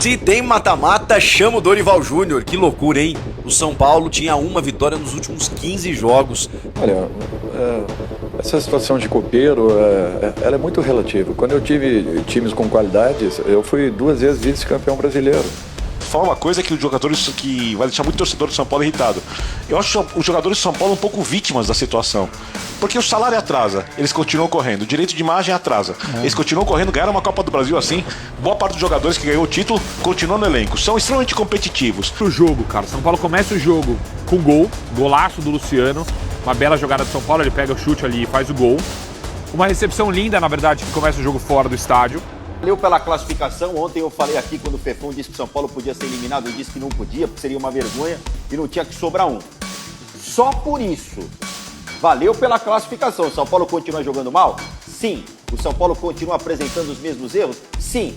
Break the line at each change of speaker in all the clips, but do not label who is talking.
Se tem mata-mata, chama o Dorival Júnior. Que loucura, hein? O São Paulo tinha uma vitória nos últimos 15 jogos.
Olha, essa situação de copeiro, ela é muito relativa. Quando eu tive times com qualidades, eu fui 2 vezes vice-campeão brasileiro.
Fala uma coisa que os jogadores que vai deixar muito torcedor do São Paulo irritado. Eu acho os jogadores do São Paulo um pouco vítimas da situação. Porque o salário atrasa, eles continuam correndo. O direito de imagem atrasa. Eles continuam correndo, ganharam uma Copa do Brasil assim. Boa parte dos jogadores que ganhou o título continuam no elenco. São extremamente competitivos.
O jogo, cara. São Paulo começa o jogo com golaço do Luciano. Uma bela jogada do São Paulo, ele pega o chute ali e faz o gol. Uma recepção linda, na verdade, que começa o jogo fora do estádio.
Valeu pela classificação. Ontem eu falei aqui quando o Fefão disse que o São Paulo podia ser eliminado, eu disse que não podia, porque seria uma vergonha e não tinha que sobrar um. Só por isso. Valeu pela classificação. O São Paulo continua jogando mal? Sim. O São Paulo continua apresentando os mesmos erros? Sim.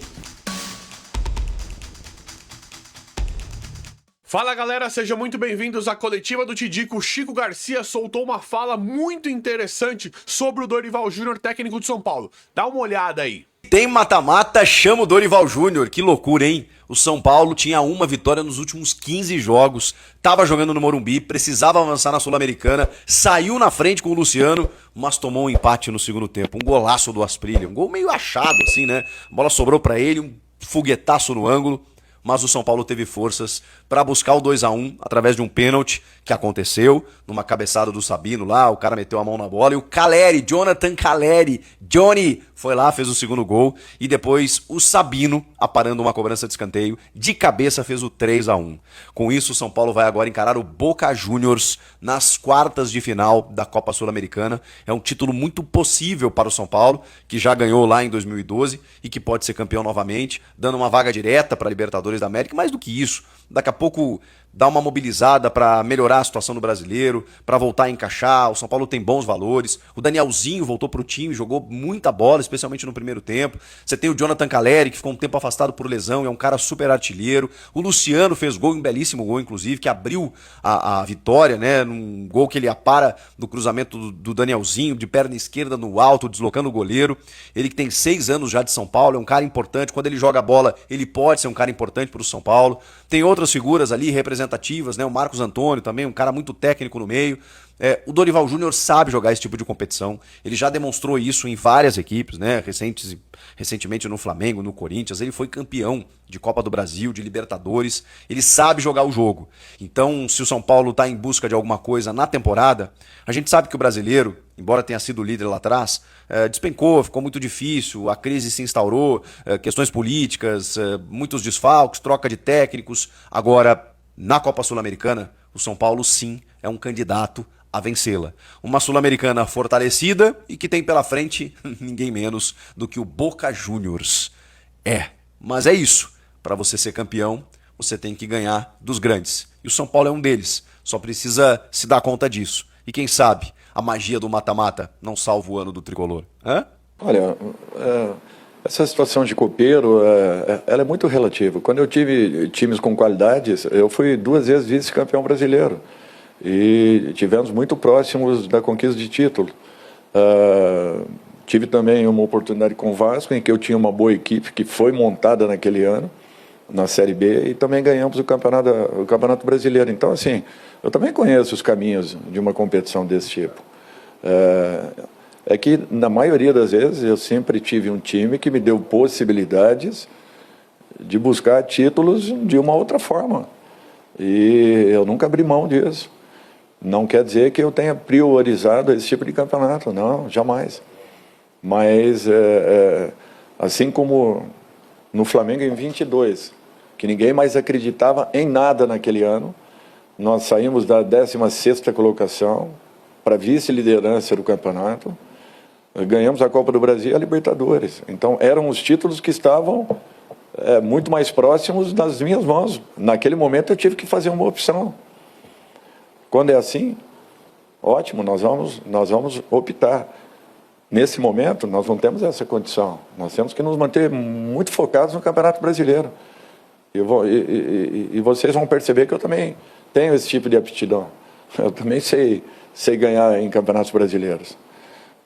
Fala galera, sejam muito bem-vindos à coletiva do Tidico. O Chico Garcia soltou uma fala muito interessante sobre o Dorival Júnior, técnico de São Paulo. Dá uma olhada aí.
Tem mata-mata, chama o Dorival Júnior. Que loucura, hein? O São Paulo tinha uma vitória nos últimos 15 jogos, tava jogando no Morumbi, precisava avançar na Sul-Americana, saiu na frente com o Luciano, mas tomou um empate no segundo tempo. Um golaço do Asprilla, um gol meio achado assim, né? A bola sobrou pra ele, um foguetaço no ângulo. Mas o São Paulo teve forças para buscar o 2-1 através de um pênalti que aconteceu, numa cabeçada do Sabino lá, o cara meteu a mão na bola e o Caleri, Jonathan Caleri, Johnny, foi lá, fez o segundo gol e depois o Sabino, aparando uma cobrança de escanteio, de cabeça fez o 3-1. Com isso, o São Paulo vai agora encarar o Boca Juniors nas quartas de final da Copa Sul-Americana. É um título muito possível para o São Paulo, que já ganhou lá em 2012 e que pode ser campeão novamente, dando uma vaga direta para a Libertadores da América. Mais do que isso, daqui a pouco dá uma mobilizada para melhorar a situação do brasileiro, para voltar a encaixar. O São Paulo tem bons valores. O Danielzinho voltou pro time, jogou muita bola, especialmente no primeiro tempo. Você tem o Jonathan Caleri, que ficou um tempo afastado por lesão, é um cara super artilheiro. O Luciano fez gol, um belíssimo gol, inclusive, que abriu a vitória, né? Num gol que ele apara do cruzamento do Danielzinho, de perna esquerda no alto, deslocando o goleiro. Ele que tem 6 anos já de São Paulo, é um cara importante. Quando ele joga a bola, ele pode ser um cara importante para o São Paulo. Tem outras figuras ali representativas, né? O Marcos Antônio também, um cara muito técnico no meio. O Dorival Júnior sabe jogar esse tipo de competição. Ele já demonstrou isso em várias equipes, né? Recentemente no Flamengo, no Corinthians. Ele foi campeão de Copa do Brasil, de Libertadores. Ele sabe jogar o jogo. Então, se o São Paulo está em busca de alguma coisa na temporada, a gente sabe que o brasileiro, embora tenha sido líder lá atrás, despencou, ficou muito difícil, a crise se instaurou, questões políticas, muitos desfalques, troca de técnicos. Agora, na Copa Sul-Americana, o São Paulo sim é um candidato a vencê-la. Uma Sul-Americana fortalecida e que tem pela frente ninguém menos do que o Boca Juniors. Mas é isso. Para você ser campeão, você tem que ganhar dos grandes. E o São Paulo é um deles. Só precisa se dar conta disso. E quem sabe a magia do mata-mata não salva o ano do tricolor.
Olha, essa situação de copeiro, ela é muito relativa. Quando eu tive times com qualidades, eu fui 2 vezes vice-campeão brasileiro. E tivemos muito próximos da conquista de título. Tive também uma oportunidade com o Vasco, em que eu tinha uma boa equipe que foi montada naquele ano, na Série B, e também ganhamos o Campeonato Brasileiro. Então, assim, eu também conheço os caminhos de uma competição desse tipo. É que, na maioria das vezes, eu sempre tive um time que me deu possibilidades de buscar títulos de uma outra forma. E eu nunca abri mão disso. Não quer dizer que eu tenha priorizado esse tipo de campeonato, não, jamais. Mas, assim como no Flamengo em 22, que ninguém mais acreditava em nada naquele ano, nós saímos da 16ª colocação para vice-liderança do campeonato, ganhamos a Copa do Brasil e a Libertadores. Então, eram os títulos que estavam muito mais próximos das minhas mãos. Naquele momento, eu tive que fazer uma opção. Quando é assim, ótimo, nós vamos optar. Nesse momento, nós não temos essa condição. Nós temos que nos manter muito focados no Campeonato Brasileiro. E vocês vão perceber que eu também tenho esse tipo de aptidão. Eu também sei ganhar em campeonatos brasileiros.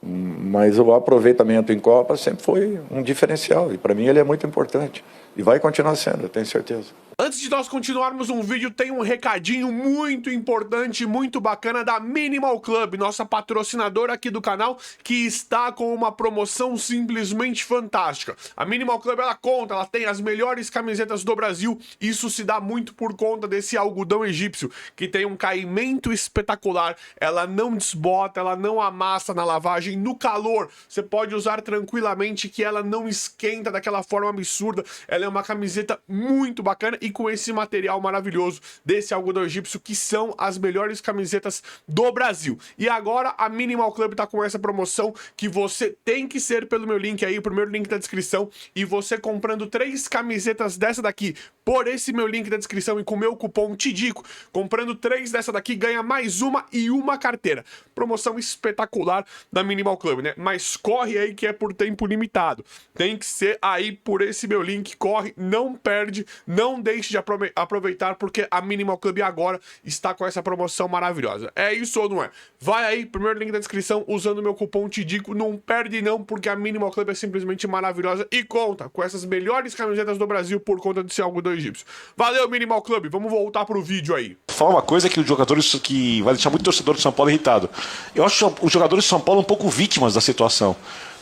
Mas o aproveitamento em Copa sempre foi um diferencial. E para mim ele é muito importante. E vai continuar sendo, eu tenho certeza.
Antes de nós continuarmos um vídeo, tem um recadinho muito importante, muito bacana da Minimal Club, nossa patrocinadora aqui do canal, que está com uma promoção simplesmente fantástica. A Minimal Club, ela tem as melhores camisetas do Brasil, isso se dá muito por conta desse algodão egípcio, que tem um caimento espetacular, ela não desbota, ela não amassa na lavagem, no calor, você pode usar tranquilamente que ela não esquenta daquela forma absurda, ela é uma camiseta muito bacana e com esse material maravilhoso desse algodão egípcio, que são as melhores camisetas do Brasil. E agora a Minimal Club tá com essa promoção que você tem que ser pelo meu link aí, o primeiro link da descrição, e você comprando 3 camisetas dessa daqui por esse meu link da descrição e com o meu cupom TIDICO, comprando 3 dessa daqui, ganha mais uma e uma carteira. Promoção espetacular da Minimal Club, né? Mas corre aí que é por tempo limitado. Tem que ser aí por esse meu link, corre, não perde, não deixe de aproveitar, porque a Minimal Club agora está com essa promoção maravilhosa. É isso ou não é? Vai aí, primeiro link da descrição, usando o meu cupom TIDICO, não perde não, porque a Minimal Club é simplesmente maravilhosa e conta com essas melhores camisetas do Brasil por conta desse algodão egípcio. Valeu, Minimal Club, vamos voltar pro vídeo aí.
Falar uma coisa que os jogadores que vai deixar muito torcedor do São Paulo irritado. Eu acho os jogadores de São Paulo um pouco vítimas da situação.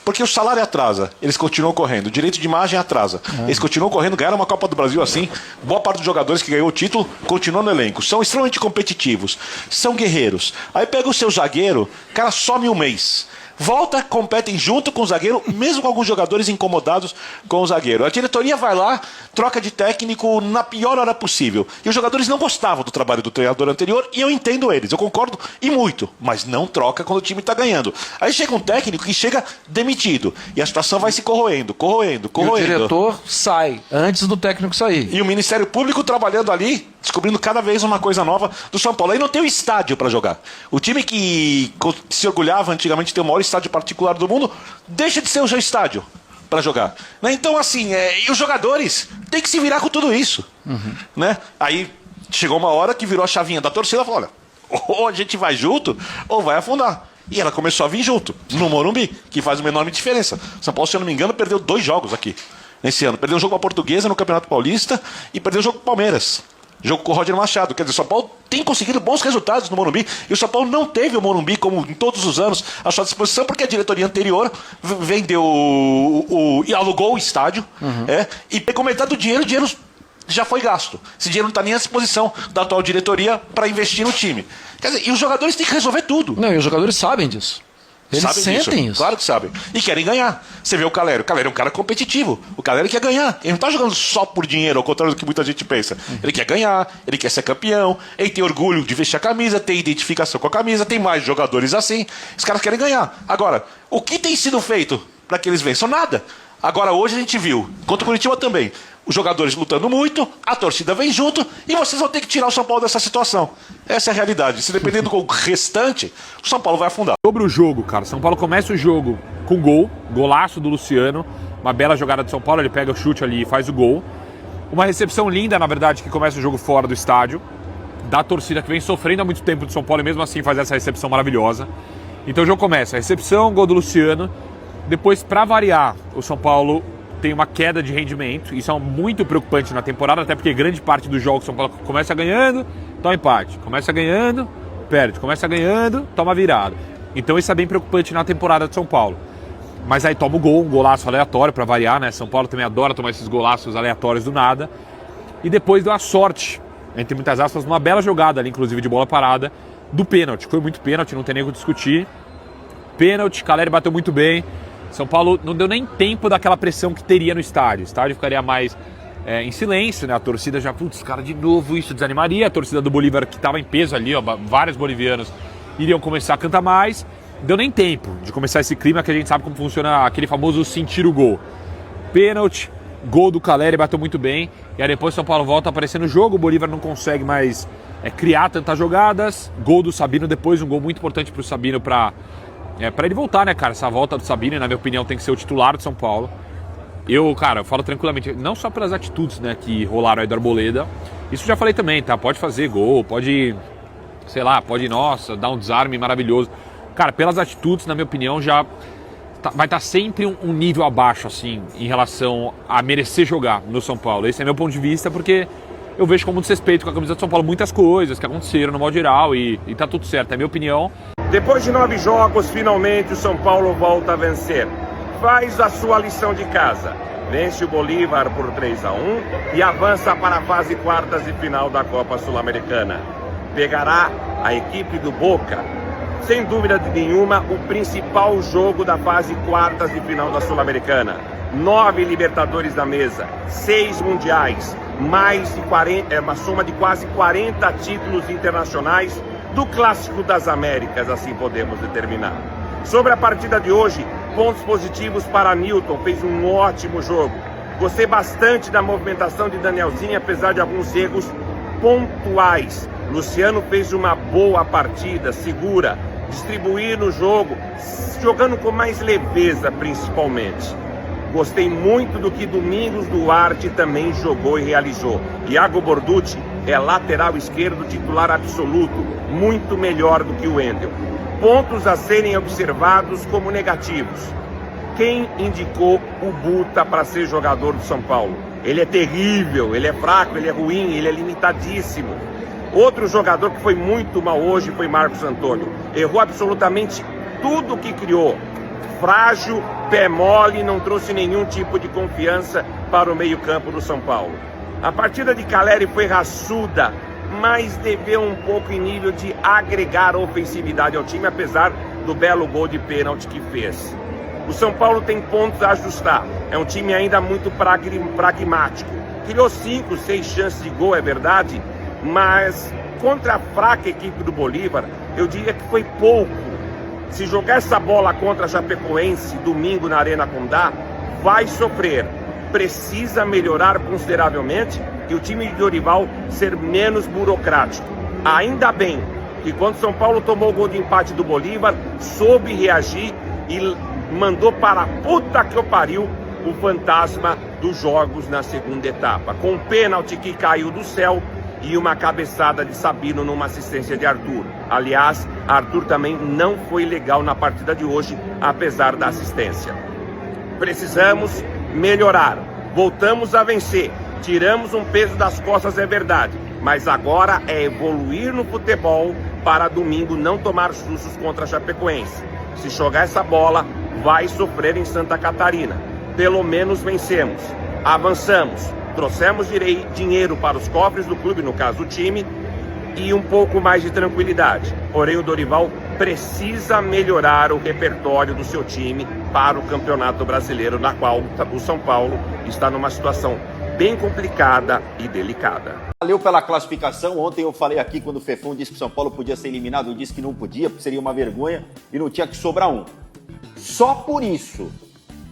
Porque o salário atrasa, eles continuam correndo. O direito de imagem atrasa. Eles continuam correndo, ganharam uma Copa do Brasil assim. Boa parte dos jogadores que ganhou o título continuam no elenco. São extremamente competitivos. São guerreiros. Aí pega o seu zagueiro, cara, some um mês. Volta, competem junto com o zagueiro, mesmo com alguns jogadores incomodados com o zagueiro. A diretoria vai lá, troca de técnico na pior hora possível. E os jogadores não gostavam do trabalho do treinador anterior, e eu entendo eles, eu concordo e muito. Mas não troca quando o time está ganhando. Aí chega um técnico que chega demitido, e a situação vai se corroendo.
E o diretor sai antes do técnico sair.
E o Ministério Público trabalhando ali, descobrindo cada vez uma coisa nova do São Paulo. Aí não tem o estádio para jogar. O time que se orgulhava antigamente de ter o maior estádio particular do mundo, deixa de ser o seu estádio para jogar. Né? Então, assim, e os jogadores têm que se virar com tudo isso. Né? Aí chegou uma hora que virou a chavinha da torcida e falou: olha, ou a gente vai junto ou vai afundar. E ela começou a vir junto, no Morumbi, que faz uma enorme diferença. São Paulo, se eu não me engano, perdeu 2 jogos aqui nesse ano. Perdeu um jogo com a Portuguesa no Campeonato Paulista e perdeu um jogo com o Palmeiras. Jogo com o Roger Machado. Quer dizer, o São Paulo tem conseguido bons resultados no Morumbi. E o São Paulo não teve o Morumbi, como em todos os anos, à sua disposição, porque a diretoria anterior vendeu e alugou o estádio. E com metade do dinheiro, o dinheiro já foi gasto. Esse dinheiro não está nem à disposição da atual diretoria para investir no time. Quer dizer, e os jogadores têm que resolver tudo.
Não, e os jogadores sabem disso. Eles
sabem
sentem
disso.
isso.
Claro que sabem. E querem ganhar. Você vê o Calero. O Calero é um cara competitivo. O Calero quer ganhar. Ele não tá jogando só por dinheiro, ao contrário do que muita gente pensa. Ele quer ganhar, ele quer ser campeão, ele tem orgulho de vestir a camisa, tem identificação com a camisa, tem mais jogadores assim. Os caras querem ganhar. Agora, o que tem sido feito para que eles vençam? Nada. Agora, hoje a gente viu, contra o Curitiba também, os jogadores lutando muito, a torcida vem junto e vocês vão ter que tirar o São Paulo dessa situação. Essa é a realidade. Se dependendo do restante, o São Paulo vai afundar.
Sobre o jogo, cara, São Paulo começa o jogo com gol, golaço do Luciano, uma bela jogada de São Paulo, ele pega o chute ali e faz o gol. Uma recepção linda, na verdade, que começa o jogo fora do estádio, da torcida que vem sofrendo há muito tempo de São Paulo e mesmo assim faz essa recepção maravilhosa. Então o jogo começa, a recepção, gol do Luciano, depois, para variar, o São Paulo tem uma queda de rendimento, isso é muito preocupante na temporada, até porque grande parte dos jogos São Paulo começa ganhando, toma empate, começa ganhando, perde, começa ganhando, toma virada. Então isso é bem preocupante na temporada de São Paulo. Mas aí toma o gol, um golaço aleatório para variar, né? São Paulo também adora tomar esses golaços aleatórios do nada. E depois deu a sorte, entre muitas aspas, uma bela jogada ali, inclusive de bola parada, do pênalti. Foi muito pênalti, não tem nem o que discutir. Pênalti, Calleri bateu muito bem. São Paulo não deu nem tempo daquela pressão que teria no estádio. O estádio ficaria mais em silêncio, né? A torcida já, putz, cara, de novo isso desanimaria. A torcida do Bolívar, que estava em peso ali, ó, vários bolivianos iriam começar a cantar mais. Não deu nem tempo de começar esse clima que a gente sabe como funciona aquele famoso sentir o gol. Pênalti, gol do Calleri, bateu muito bem. E aí depois o São Paulo volta a aparecer no jogo. O Bolívar não consegue mais criar tantas jogadas. Gol do Sabino depois, um gol muito importante para o Sabino para ele voltar, né, cara? Essa volta do Sabino, na minha opinião, tem que ser o titular do São Paulo. Eu falo tranquilamente, não só pelas atitudes, né, que rolaram aí do Arboleda. Isso já falei também, tá? Pode fazer gol, pode, sei lá, pode, nossa, dar um desarme maravilhoso. Cara, pelas atitudes, na minha opinião, já vai estar sempre um nível abaixo, assim, em relação a merecer jogar no São Paulo. Esse é meu ponto de vista, porque eu vejo com muito respeito com a camisa do São Paulo muitas coisas que aconteceram no modo geral e tá tudo certo, é a minha opinião.
Depois de 9 jogos, finalmente o São Paulo volta a vencer. Faz a sua lição de casa. Vence o Bolívar por 3-1 e avança para a fase quartas de final da Copa Sul-Americana. Pegará a equipe do Boca. Sem dúvida nenhuma, o principal jogo da fase quartas de final da Sul-Americana. 9 Libertadores na mesa, 6 Mundiais, mais de 40, uma soma de quase 40 títulos internacionais do Clássico das Américas, assim podemos determinar. Sobre a partida de hoje, pontos positivos para Nilton, fez um ótimo jogo. Gostei bastante da movimentação de Danielzinho, apesar de alguns erros pontuais. Luciano fez uma boa partida, segura, distribuir no jogo, jogando com mais leveza principalmente. Gostei muito do que Domingos Duarte também jogou e realizou. Iago Borducci é lateral esquerdo titular absoluto, muito melhor do que o Wendel. Pontos a serem observados como negativos. Quem indicou o Buta para ser jogador do São Paulo? Ele é terrível, ele é fraco, ele é ruim, ele é limitadíssimo. Outro jogador que foi muito mal hoje foi Marcos Antônio. Errou absolutamente tudo que criou. Frágil, pé mole, não trouxe nenhum tipo de confiança para o meio-campo do São Paulo. A partida de Caleri foi raçuda, mas deveu um pouco em nível de agregar ofensividade ao time, apesar do belo gol de pênalti que fez. O São Paulo tem pontos a ajustar. É um time ainda muito pragmático. Criou 5, 6 chances de gol, é verdade, mas contra a fraca equipe do Bolívar, eu diria que foi pouco. Se jogar essa bola contra a Chapecoense domingo na Arena Condá, vai sofrer. Precisa melhorar consideravelmente e o time de Dorival ser menos burocrático. Ainda bem que quando São Paulo tomou o gol de empate do Bolívar, soube reagir e mandou para a puta que o pariu o fantasma dos jogos na segunda etapa. Com um pênalti que caiu do céu e uma cabeçada de Sabino numa assistência de Arthur. Aliás, Arthur também não foi legal na partida de hoje, apesar da assistência. Precisamos melhorar. Voltamos a vencer. Tiramos um peso das costas, é verdade. Mas agora é evoluir no futebol para domingo não tomar sustos contra a Chapecoense. Se jogar essa bola, vai sofrer em Santa Catarina. Pelo menos vencemos. Avançamos. Trouxemos dinheiro para os cofres do clube, no caso do time, e um pouco mais de tranquilidade. Porém, o Dorival precisa melhorar o repertório do seu time para o Campeonato Brasileiro, na qual o São Paulo está numa situação bem complicada e delicada.
Valeu pela classificação. Ontem eu falei aqui, quando o Fefão disse que o São Paulo podia ser eliminado, eu disse que não podia, porque seria uma vergonha e não tinha que sobrar um. Só por isso,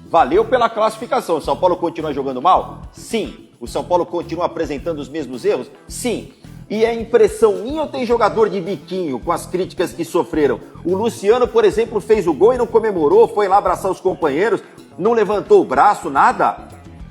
valeu pela classificação. O São Paulo continua jogando mal? Sim. O São Paulo continua apresentando os mesmos erros? Sim. E é impressão minha ou tem jogador de biquinho com as críticas que sofreram? O Luciano, por exemplo, fez o gol e não comemorou, foi lá abraçar os companheiros, não levantou o braço, nada.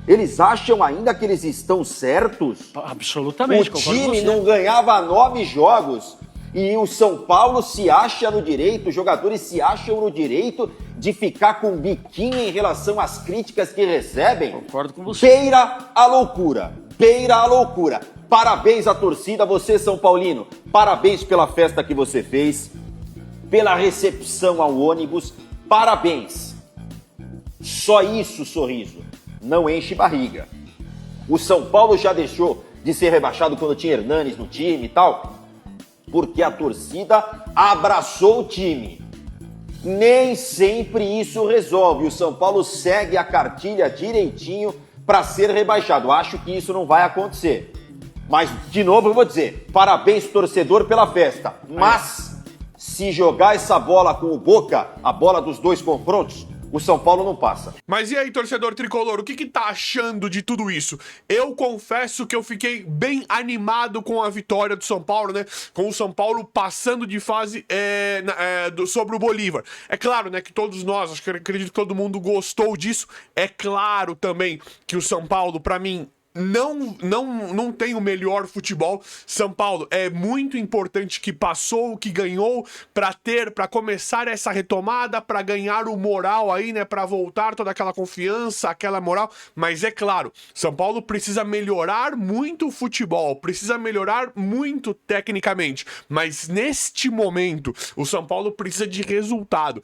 Eles acham ainda que eles estão certos?
Absolutamente.
O time não ganhava 9 jogos e o São Paulo se acha no direito, os jogadores se acham no direito de ficar com biquinho em relação às críticas que recebem?
Concordo com você.
Beira a loucura. Beira a loucura. Parabéns à torcida, você São Paulino. Parabéns pela festa que você fez, pela recepção ao ônibus. Parabéns. Só isso, sorriso. Não enche barriga. O São Paulo já deixou de ser rebaixado quando tinha Hernanes no time e tal, porque a torcida abraçou o time. Nem sempre isso resolve. O São Paulo segue a cartilha direitinho para ser rebaixado. Acho que isso não vai acontecer. Mas, de novo, eu vou dizer, parabéns, torcedor, pela festa. Mas, se jogar essa bola com o Boca, a bola dos dois confrontos, o São Paulo não passa.
Mas e aí, torcedor tricolor, o que tá achando de tudo isso? Eu confesso que eu fiquei bem animado com a vitória do São Paulo, né? Com o São Paulo passando de fase sobre o Bolívar. É claro, né, que todos nós, acredito que todo mundo gostou disso. É claro também que o São Paulo, pra mim, não tem o melhor futebol. São Paulo é muito importante que passou, que ganhou, para começar essa retomada, para ganhar o moral aí, né, para voltar toda aquela confiança, aquela moral. Mas é claro, São Paulo precisa melhorar muito o futebol, precisa melhorar muito tecnicamente, mas neste momento o São Paulo precisa de resultado.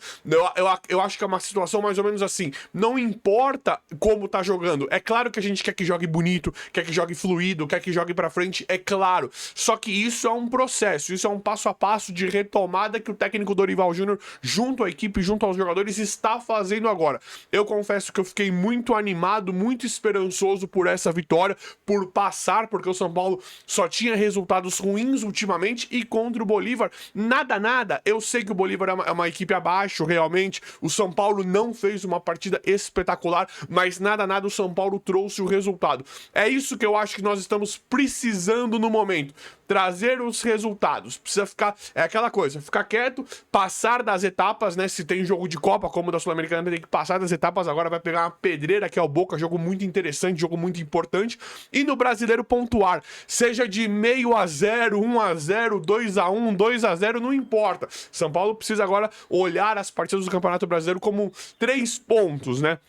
Eu acho que é uma situação mais ou menos assim, não importa como tá jogando, é claro que a gente quer que jogue bonito, quer que jogue fluido, quer que jogue pra frente, é claro, só que isso é um processo, isso é um passo a passo de retomada que o técnico Dorival Júnior, junto à equipe, junto aos jogadores, está fazendo agora. Eu confesso que eu fiquei muito animado, muito esperançoso por essa vitória, por passar, porque o São Paulo só tinha resultados ruins ultimamente, e contra o Bolívar, nada, eu sei que o Bolívar é uma equipe abaixo, realmente, o São Paulo não fez uma partida espetacular, mas nada, o São Paulo trouxe o resultado. É isso que eu acho que nós estamos precisando no momento, trazer os resultados, precisa ficar, é aquela coisa, ficar quieto, passar das etapas, né, se tem jogo de Copa, como da Sul-Americana, tem que passar das etapas, agora vai pegar uma pedreira que é o Boca, jogo muito interessante, jogo muito importante, e no Brasileiro pontuar, seja de 0,5-0, 1-0, 2-1, 2-0, não importa. São Paulo precisa agora olhar as partidas do Campeonato Brasileiro como 3 pontos, né?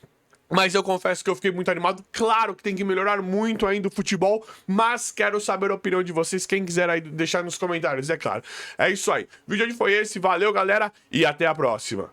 Mas eu confesso que eu fiquei muito animado. Claro que tem que melhorar muito ainda o futebol, mas quero saber a opinião de vocês. Quem quiser aí deixar nos comentários, é claro. É isso aí. O vídeo de hoje foi esse. Valeu, galera, e até a próxima.